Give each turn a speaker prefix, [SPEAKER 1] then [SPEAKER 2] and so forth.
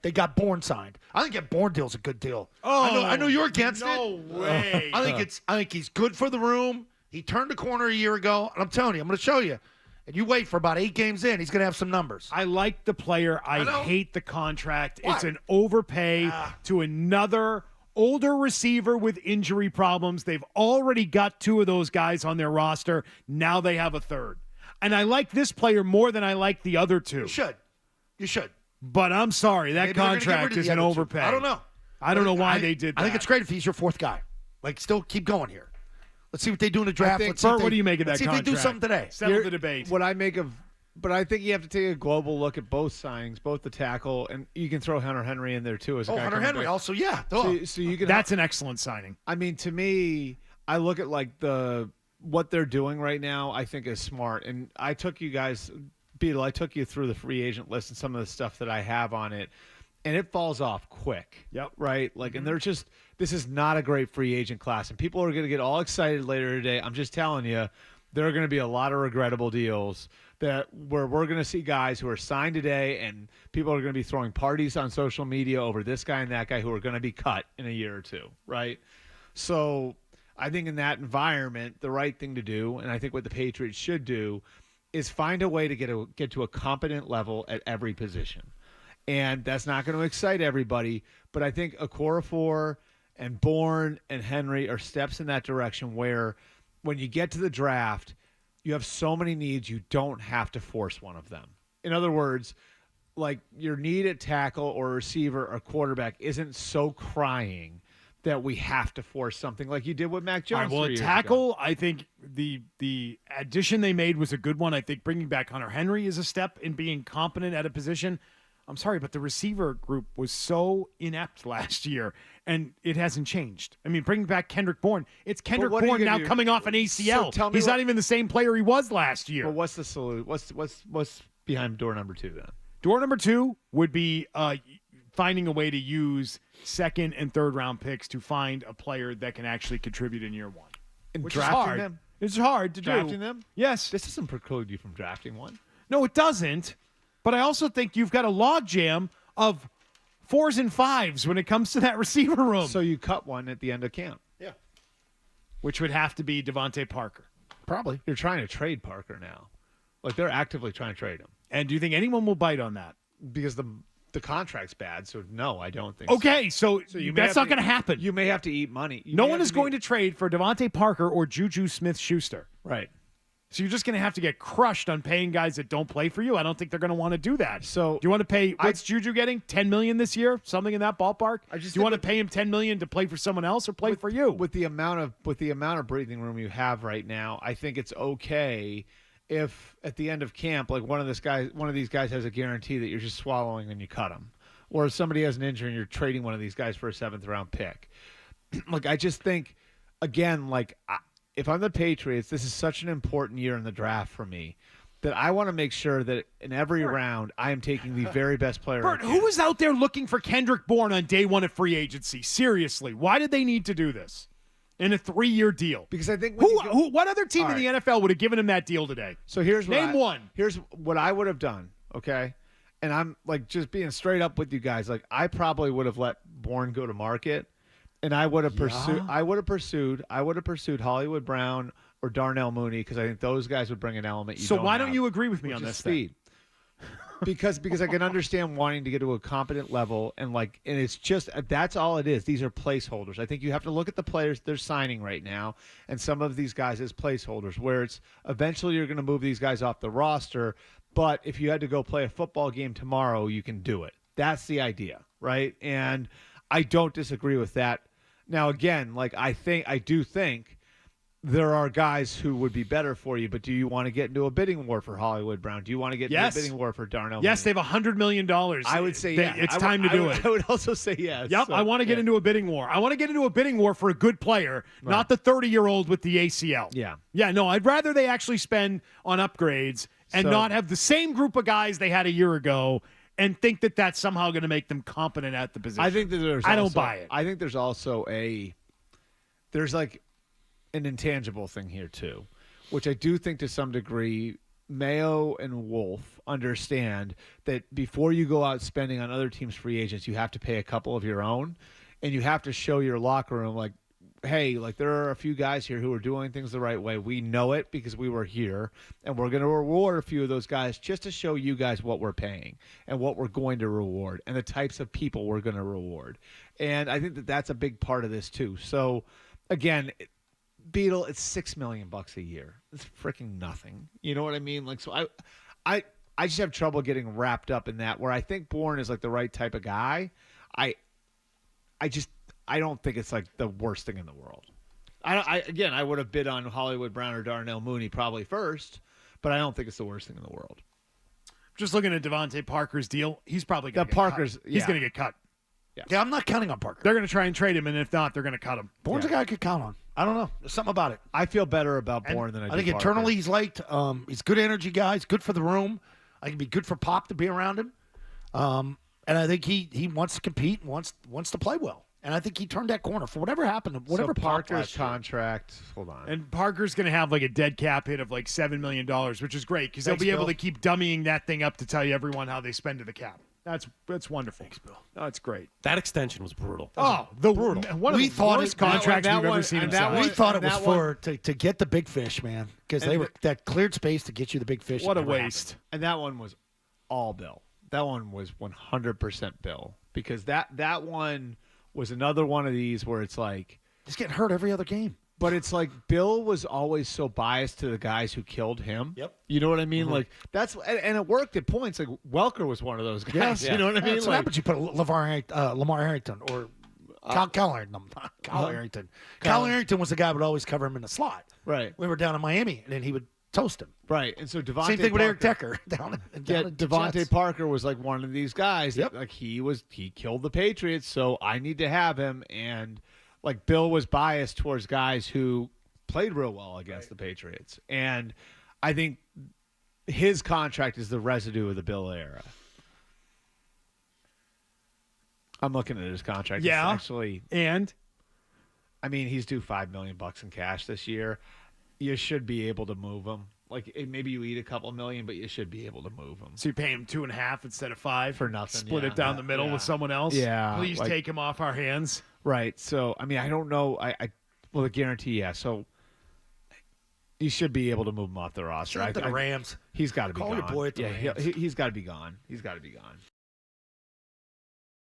[SPEAKER 1] They got Bourne signed. I think that Bourne deal's a good deal.
[SPEAKER 2] Oh,
[SPEAKER 1] I know you're against it.
[SPEAKER 2] No way.
[SPEAKER 1] I think he's good for the room. He turned the corner a year ago, and I'm telling you, I'm going to show you. And you wait for about 8 games in, he's going to have some numbers.
[SPEAKER 2] I like the player. I
[SPEAKER 1] know.
[SPEAKER 2] hate the contract.
[SPEAKER 1] Why?
[SPEAKER 2] It's an overpay to another older receiver with injury problems. They've already got 2 of those guys on their roster. Now they have a third. And I like this player more than I like the other 2.
[SPEAKER 1] You should.
[SPEAKER 2] But I'm sorry, that
[SPEAKER 1] Maybe they're gonna get rid
[SPEAKER 2] contract
[SPEAKER 1] of the
[SPEAKER 2] is an
[SPEAKER 1] other 2.
[SPEAKER 2] overpay.
[SPEAKER 1] I don't know.
[SPEAKER 2] I don't know why they did that.
[SPEAKER 1] I think it's great if he's your 4th guy. Like, still keep going here. Let's see what they do in the draft.
[SPEAKER 2] Bert, what do you make of that
[SPEAKER 1] let's
[SPEAKER 2] contract?
[SPEAKER 1] see if they do something today.
[SPEAKER 2] Settle the debate.
[SPEAKER 3] What I make of, but I think you have to take a global look at both signings, both the tackle, and you can throw Hunter Henry in there too as a guy
[SPEAKER 1] Hunter
[SPEAKER 3] coming
[SPEAKER 1] Henry
[SPEAKER 3] back.
[SPEAKER 1] also, yeah.
[SPEAKER 3] So you can.
[SPEAKER 2] That's an excellent signing.
[SPEAKER 3] I mean, to me, I look at like what they're doing right now. I think is smart, and I took you guys, Beetle. I took you through the free agent list and some of the stuff that I have on it. And it falls off quick.
[SPEAKER 2] Yep.
[SPEAKER 3] Right? Like, and this is not a great free agent class. And people are going to get all excited later today. I'm just telling you, there are going to be a lot of regrettable deals where we're going to see guys who are signed today and people are going to be throwing parties on social media over this guy and that guy who are going to be cut in a year or 2. Right? So I think in that environment, the right thing to do, and I think what the Patriots should do, is find a way to get to a competent level at every position. And that's not going to excite everybody, but I think Okorafor and Bourne and Henry are steps in that direction where when you get to the draft, you have so many needs, you don't have to force one of them. In other words, like your need at tackle or receiver or quarterback isn't so crying that we have to force something like you did with Mac Jones.
[SPEAKER 2] Well, at tackle, I think the addition they made was a good one. I think bringing back Hunter Henry is a step in being competent at a position. I'm sorry, but the receiver group was so inept last year, and it hasn't changed. I mean, bringing back Kendrick Bourne, it's Kendrick Bourne now coming off an ACL.
[SPEAKER 3] So
[SPEAKER 2] he's not even the same player he was last year.
[SPEAKER 3] But what's the solution? What's behind door number 2 then?
[SPEAKER 2] Door number 2 would be finding a way to use 2nd and 3rd round picks to find a player that can actually contribute in year 1.
[SPEAKER 3] And
[SPEAKER 2] Which
[SPEAKER 3] drafting
[SPEAKER 2] is hard.
[SPEAKER 3] them?
[SPEAKER 2] It's hard to do.
[SPEAKER 3] Drafting them?
[SPEAKER 2] Yes.
[SPEAKER 3] This doesn't preclude you from drafting one.
[SPEAKER 2] No, it doesn't. But I also think you've got a logjam of 4s and 5s when it comes to that receiver room.
[SPEAKER 3] So you cut one at the end of camp.
[SPEAKER 1] Yeah.
[SPEAKER 2] Which would have to be Devontae Parker.
[SPEAKER 1] Probably.
[SPEAKER 3] You're trying to trade Parker now. Like, they're actively trying to trade him.
[SPEAKER 2] And do you think anyone will bite on that?
[SPEAKER 3] Because the contract's bad, so no, I don't think
[SPEAKER 2] okay, so that's not going to happen.
[SPEAKER 3] You may have to eat money.
[SPEAKER 2] No one is going to trade for Devontae Parker or Juju Smith-Schuster.
[SPEAKER 3] Right.
[SPEAKER 2] So you're just going to have to get crushed on paying guys that don't play for you. I don't think they're going to want to do that.
[SPEAKER 3] So
[SPEAKER 2] do you want to pay? What's Juju getting? $10 million this year, something in that ballpark.
[SPEAKER 3] I just
[SPEAKER 2] do you want to pay him $10 million to play for someone else or play for you?
[SPEAKER 3] With the amount of breathing room you have right now, I think it's okay if at the end of camp, like one of these guys has a guarantee that you're just swallowing and you cut him, or if somebody has an injury and you're trading one of these guys for a 7th round pick. Like, I just think, again, like. If I'm the Patriots, this is such an important year in the draft for me that I want to make sure that in every round I am taking the very best player.
[SPEAKER 2] Bert, who was out there looking for Kendrick Bourne on day 1 of free agency? Seriously, why did they need to do this in a 3-year deal?
[SPEAKER 3] Because I think
[SPEAKER 2] what other team in the NFL would have given him that deal today?
[SPEAKER 3] So here's
[SPEAKER 2] name one.
[SPEAKER 3] Here's what I would have done. Okay, and I'm like just being straight up with you guys. Like, I probably would have let Bourne go to market. And I would have pursued. I would have pursued Hollywood Brown or Darnell Mooney because I think those guys would bring an element.
[SPEAKER 2] So why don't you agree with me on this?
[SPEAKER 3] Speed. because I can understand wanting to get to a competent level and it's just that's all it is. These are placeholders. I think you have to look at the players they're signing right now and some of these guys as placeholders. Where it's eventually you're going to move these guys off the roster, but if you had to go play a football game tomorrow, you can do it. That's the idea, right? And I don't disagree with that. Now, again, I do think there are guys who would be better for you, but do you want to get into a bidding war for Hollywood Brown? Do you want to get into a bidding war for Darnell?
[SPEAKER 2] Yes,
[SPEAKER 3] Mooney?
[SPEAKER 2] they have $100 million.
[SPEAKER 3] I would say yes.
[SPEAKER 2] It's time to do it.
[SPEAKER 3] I would also say yes.
[SPEAKER 2] Yep, so, I want to get into a bidding war. I want to get into a bidding war for a good player, not the 30-year-old with the ACL.
[SPEAKER 3] Yeah.
[SPEAKER 2] Yeah, no, I'd rather they actually spend on upgrades and not have the same group of guys they had a year ago and think that that's somehow going to make them competent at the position.
[SPEAKER 3] I think that
[SPEAKER 2] I don't buy it.
[SPEAKER 3] I think there's also there's an intangible thing here too, which I do think to some degree Mayo and Wolf understand that before you go out spending on other teams' free agents, you have to pay a couple of your own, and you have to show your locker room like, hey, like there are a few guys here who are doing things the right way. We know it because we were here, and we're going to reward a few of those guys just to show you guys what we're paying and what we're going to reward and the types of people we're going to reward. And I think that that's a big part of this too. So, again, Beetle, it's $6 million a year. It's freaking nothing. You know what I mean? Like, so I just have trouble getting wrapped up in that. Where I think Bourne is like the right type of guy. I don't think it's like the worst thing in the world. I would have bid on Hollywood Brown or Darnell Mooney probably first, but I don't think it's the worst thing in the world.
[SPEAKER 2] Just looking at Devontae Parker's deal, he's probably going to get
[SPEAKER 3] Parker's.
[SPEAKER 2] cut. He's going to get cut.
[SPEAKER 1] Yeah, I'm not counting on Parker.
[SPEAKER 2] They're going to try and trade him, and if not, they're going to cut him.
[SPEAKER 1] Bourne's a guy I could count on. I don't know. There's something about it.
[SPEAKER 3] I feel better about Bourne than I do
[SPEAKER 1] think
[SPEAKER 3] Parker.
[SPEAKER 1] internally he's liked. He's good energy guy. He's good for the room. I think it'd be good for Pop to be around him. And I think he wants to compete and wants to play well. And I think he turned that corner for whatever happened. Whatever
[SPEAKER 3] so Parker's
[SPEAKER 1] last year.
[SPEAKER 3] contract. Hold on.
[SPEAKER 2] And Parker's going to have like a dead cap hit of like $7 million, which is great because they'll be able to keep dummying that thing up to tell you everyone how they spend to the cap. That's wonderful.
[SPEAKER 1] Thanks, Bill.
[SPEAKER 2] No, it's great.
[SPEAKER 4] That extension was brutal.
[SPEAKER 2] Brutal. One of
[SPEAKER 1] We
[SPEAKER 2] the
[SPEAKER 1] thought
[SPEAKER 2] worst
[SPEAKER 1] it-
[SPEAKER 2] contracts
[SPEAKER 3] that
[SPEAKER 2] we've
[SPEAKER 3] one-
[SPEAKER 2] ever seen.
[SPEAKER 3] and
[SPEAKER 2] him
[SPEAKER 3] that
[SPEAKER 2] sign.
[SPEAKER 3] one-
[SPEAKER 1] We thought it
[SPEAKER 3] and
[SPEAKER 1] was
[SPEAKER 3] that one-
[SPEAKER 1] to get the big fish, man, because that cleared space to get you the big fish.
[SPEAKER 2] What a
[SPEAKER 1] It never
[SPEAKER 2] waste.
[SPEAKER 3] And that one was all Bill. That one was 100% Bill because that one was another one of these where it's like,
[SPEAKER 1] He's getting hurt every other game.
[SPEAKER 3] but it's like Bill was always so biased to the guys who killed him.
[SPEAKER 1] Yep.
[SPEAKER 3] You know what I mean? Like that's and it worked at points. Like Welker was one of those guys. You know what I mean?
[SPEAKER 1] That's what
[SPEAKER 3] Like,
[SPEAKER 1] happens. You put Lamar Harrington or Kyle Harrington. Kyle Harrington. Kyle Harrington was the guy who would always cover him in the slot.
[SPEAKER 3] right,
[SPEAKER 1] We were down in Miami, and then he would toast him.
[SPEAKER 3] right. And so Devontae
[SPEAKER 1] Same thing with Eric
[SPEAKER 3] Parker-
[SPEAKER 1] Decker down at
[SPEAKER 3] Devontae
[SPEAKER 1] Jets.
[SPEAKER 3] Parker was like one of these guys.
[SPEAKER 1] Yep.
[SPEAKER 3] That, like he killed the Patriots, so I need to have him. And like Bill was biased towards guys who played real well against the Patriots, and I think his contract is the residue of the Bill era. I'm looking at his contract.
[SPEAKER 2] Yeah.
[SPEAKER 3] It's actually,
[SPEAKER 2] And
[SPEAKER 3] I mean, he's due $5 million in cash this year. You should be able to move him. Like maybe you eat a couple million, but you should be able to move him.
[SPEAKER 2] so you pay him 2.5 instead of 5
[SPEAKER 3] For nothing,
[SPEAKER 2] Split
[SPEAKER 3] yeah.
[SPEAKER 2] it down the middle
[SPEAKER 3] Yeah.
[SPEAKER 2] with someone else.
[SPEAKER 3] Yeah,
[SPEAKER 2] Please
[SPEAKER 3] like-
[SPEAKER 2] take him off our hands.
[SPEAKER 3] Right. So, I mean, I don't know. Well, the guarantee, yeah. So, you should be able to move him off the roster.
[SPEAKER 1] Send it to the Rams.
[SPEAKER 3] He's got to be
[SPEAKER 1] Call
[SPEAKER 3] gone.
[SPEAKER 1] your boy at the
[SPEAKER 3] yeah,
[SPEAKER 1] Rams.
[SPEAKER 3] he's got to be gone. He's got to be gone.